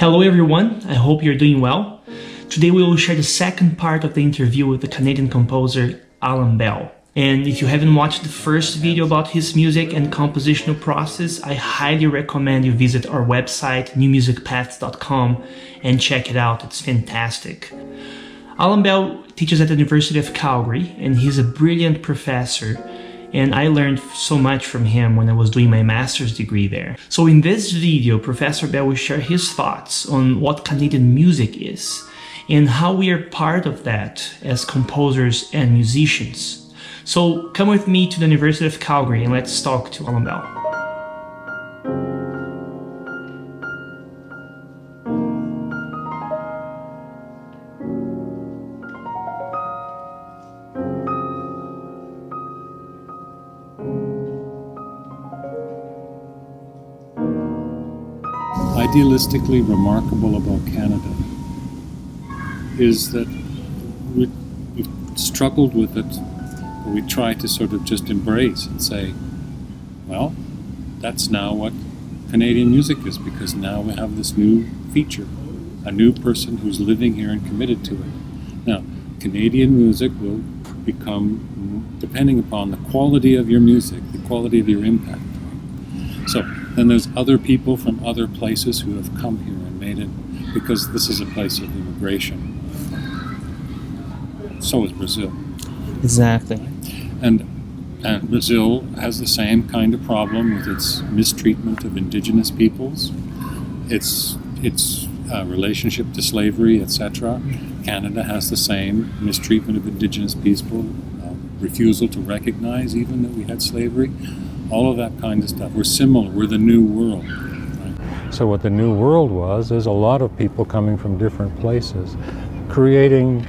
Hello everyone, I hope you're doing well. Today we will share the second part of the interview with the Canadian composer Allan Bell. And if you haven't watched the first video about his music and compositional process, I highly recommend you visit our website newmusicpaths.com and check it out, it's fantastic. Allan Bell teaches at the University of Calgary and he's a brilliant professor, and I learned so much from him when I was doing my master's degree there. So in this video, Professor Bell will share his thoughts on what Canadian music is and how we are part of that as composers and musicians. So come with me to the University of Calgary and let's talk to Allan Bell. Idealistically remarkable about Canada is that we've struggled with it, but we try to sort of just embrace and say, well, that's now what Canadian music is, because now we have this new feature, a new person who's living here and committed to it. Now, Canadian music will become, depending upon the quality of your music, the quality of your impact. So then there's other people from other places who have come here and made it, because this is a place of immigration. So is Brazil. Exactly. And Brazil has the same kind of problem with its mistreatment of indigenous peoples, its relationship to slavery, etc. Canada has the same mistreatment of indigenous people, refusal to recognize even that we had slavery. All of that kind of stuff. We're similar. We're the new world. Right? So what the new world was is a lot of people coming from different places creating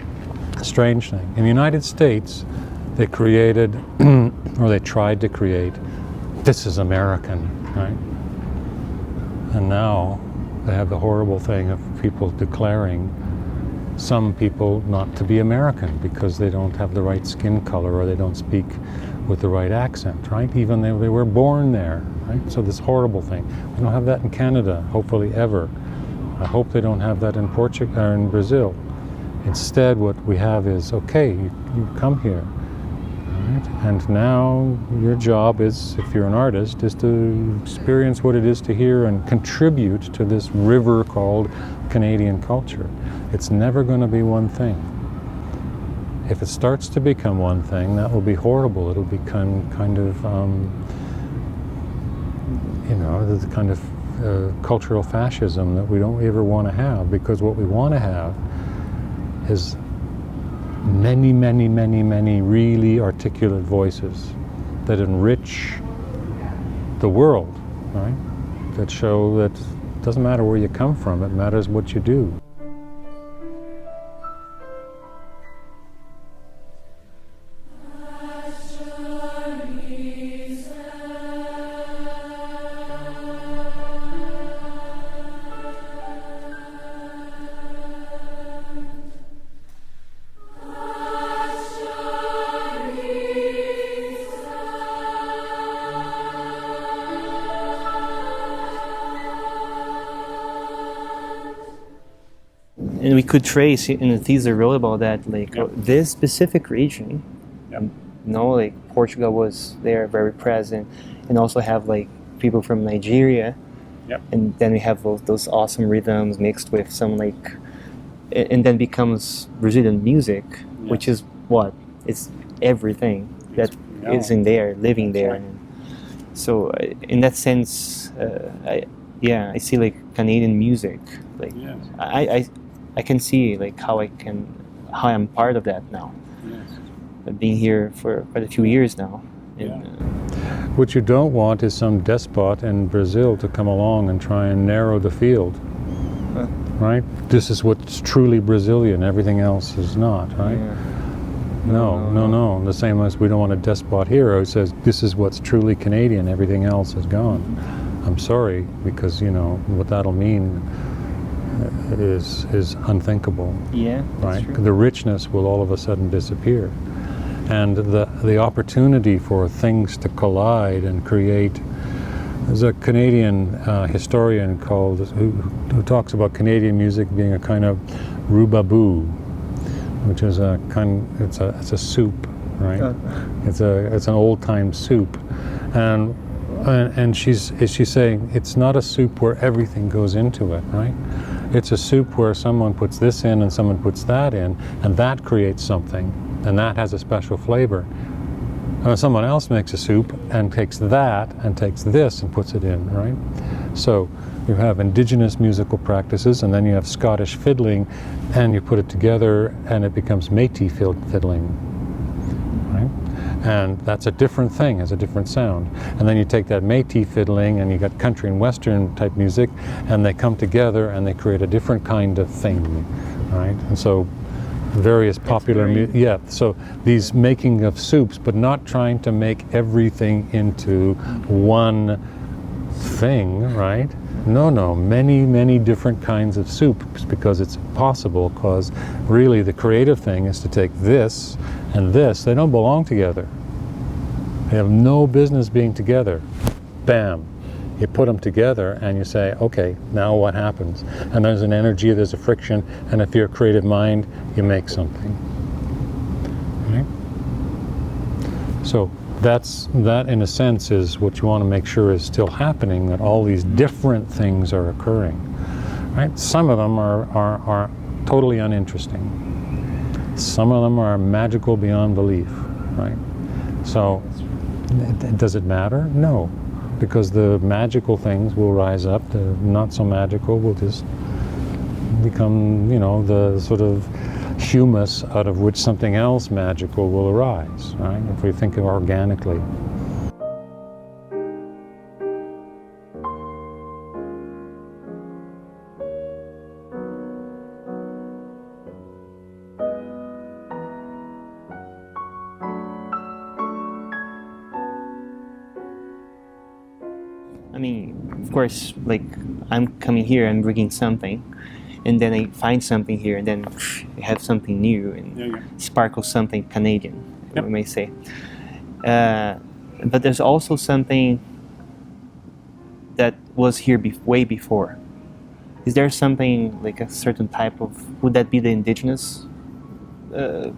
a strange thing. In the United States, they created, or they tried to create, this is American, right? And now they have the horrible thing of people declaring some people not to be American because they don't have the right skin color or they don't speak with the right accent, right? Even they were born there, right? So this horrible thing. We don't have that in Canada, hopefully ever. I hope they don't have that in Portugal or in Brazil. Instead, what we have is, okay, you come here, right? And now your job is, if you're an artist, is to experience what it is to hear and contribute to this river called Canadian culture. It's never going to be one thing. If it starts to become one thing, that will be horrible. It'll become kind of, the kind of cultural fascism that we don't ever want to have, because what we want to have is many, many, many, many really articulate voices that enrich the world, right? That show that it doesn't matter where you come from, it matters what you do. And we could trace in the thesis I wrote about that, like this specific region, like Portugal was there, very present, and also have like people from Nigeria, and then we have those awesome rhythms mixed with some like, and then becomes Brazilian music, which is what? It's everything that is in there, living there. And so in that sense, I see like Canadian music, like I can see like how I'm part of that now. I've been here for quite a few years now. What you don't want is some despot in Brazil to come along and try and narrow the field, right? This is what's truly Brazilian, everything else is not, right? No. The same as we don't want a despot here who says this is what's truly Canadian, everything else is gone. I'm sorry, because what that'll mean is unthinkable. Right? True. The richness will all of a sudden disappear, and the opportunity for things to collide and create There's a Canadian historian who talks about Canadian music being a kind of rubaboo, which is it's a soup, right? It's an old-time soup, and she's saying it's not a soup where everything goes into it, right? It's a soup where someone puts this in and someone puts that in, and that creates something, and that has a special flavor. And someone else makes a soup and takes that and takes this and puts it in, right? So you have indigenous musical practices, and then you have Scottish fiddling, and you put it together and it becomes Métis fiddling, right? And that's a different thing, has a different sound. And then you take that Métis fiddling and you got country and western type music, and they come together and they create a different kind of thing, right? And so various popular music, so these making of soups, but not trying to make everything into one thing, right? No, many different kinds of soups, because it's possible, because really the creative thing is to take this and this. They don't belong together. They have no business being together. Bam. You put them together and you say, okay, now what happens? And there's an energy, there's a friction, and if you're a creative mind, you make something. Right? So that in a sense is what you want to make sure is still happening, that all these different things are occurring. Right? Some of them are totally uninteresting. Some of them are magical beyond belief. Right? So does it matter? No. Because the magical things will rise up, the not so magical will just become, the sort of humus out of which something else magical will arise, right? If we think of organically. I mean, of course, like, I'm coming here and bringing something, and then I find something here, and then I have something new, and sparkle something Canadian, we may say. But there's also something that was here way before. Is there something, like a certain type of, would that be the indigenous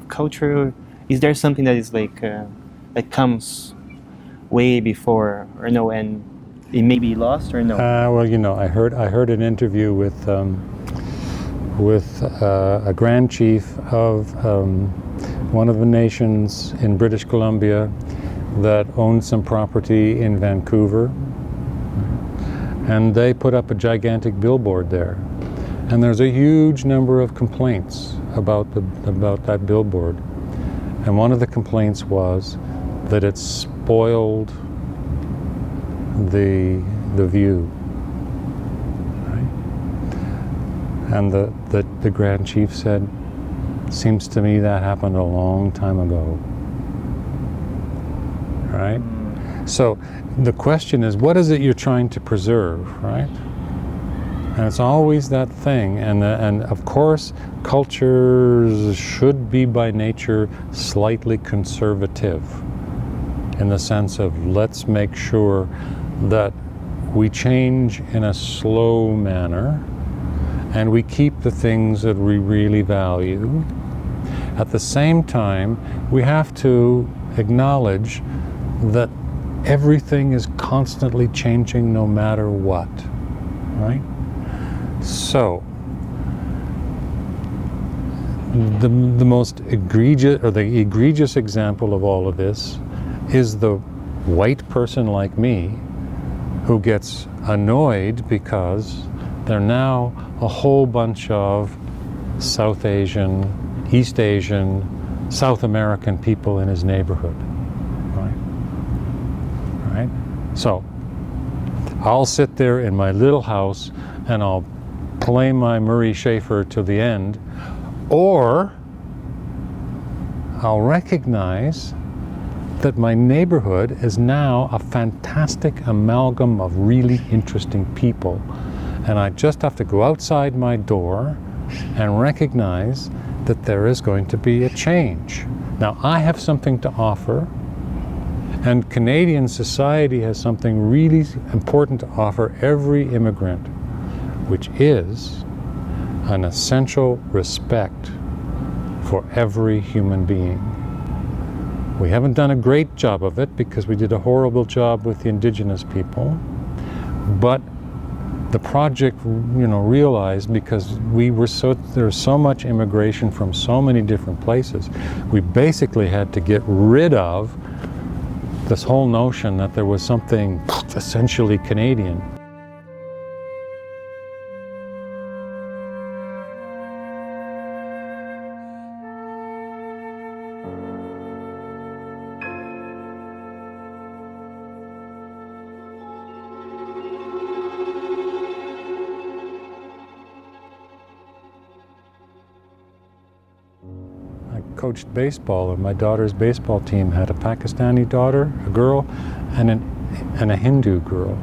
culture? Is there something that is like, that comes way before, or no, and it may be lost, or no? Well, I heard an interview with a Grand Chief of one of the nations in British Columbia that owned some property in Vancouver, and they put up a gigantic billboard there, and there's a huge number of complaints about that billboard, and one of the complaints was that it spoiled the view, right? And the Grand Chief said, seems to me that happened a long time ago, right? So the question is, what is it you're trying to preserve, right? And it's always that thing, and of course cultures should be by nature slightly conservative, in the sense of let's make sure that we change in a slow manner and we keep the things that we really value. At the same time, we have to acknowledge that everything is constantly changing no matter what, right? So, the most egregious, or the egregious example of all of this is the white person like me who gets annoyed because there are now a whole bunch of South Asian, East Asian, South American people in his neighborhood, right? So I'll sit there in my little house and I'll play my Murray Schafer to the end, or I'll recognize that my neighborhood is now a fantastic amalgam of really interesting people, and I just have to go outside my door and recognize that there is going to be a change. Now I have something to offer, And Canadian society has something really important to offer every immigrant, which is an essential respect for every human being. We haven't done a great job of it because we did a horrible job with the Indigenous people, but the project, realized, because there was so much immigration from so many different places, we basically had to get rid of this whole notion that there was something essentially Canadian. I coached baseball, and my daughter's baseball team had a Pakistani daughter, a girl, and a Hindu girl.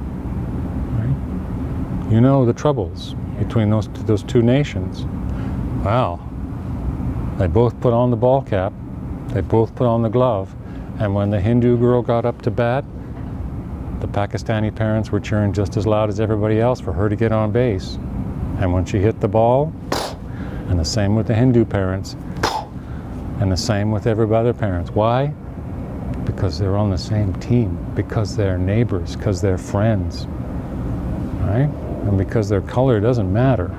Right? You know the troubles between those two nations. Wow. They both put on the ball cap, they both put on the glove, and when the Hindu girl got up to bat, the Pakistani parents were cheering just as loud as everybody else for her to get on base. And when she hit the ball, and the same with the Hindu parents, and the same with every other parents. Why? Because they're on the same team, because they're neighbors, because they're friends, right? And because their color doesn't matter.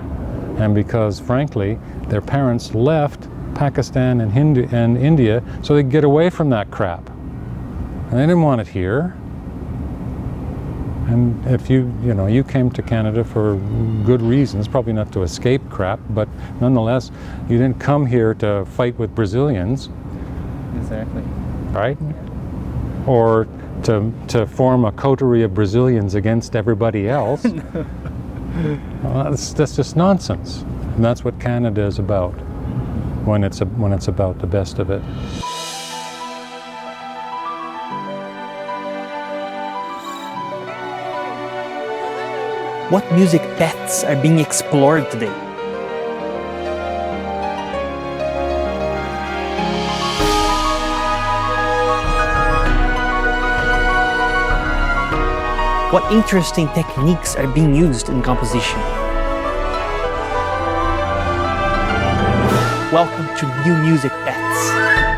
And because, frankly, their parents left Pakistan and India so they could get away from that crap. And they didn't want it here. And if you came to Canada for good reasons, probably not to escape crap, but nonetheless, you didn't come here to fight with Brazilians. Exactly. Right? Or to form a coterie of Brazilians against everybody else. Well, that's just nonsense. And that's what Canada is about when it's about the best of it. What music paths are being explored today? What interesting techniques are being used in composition? Welcome to New Music Paths.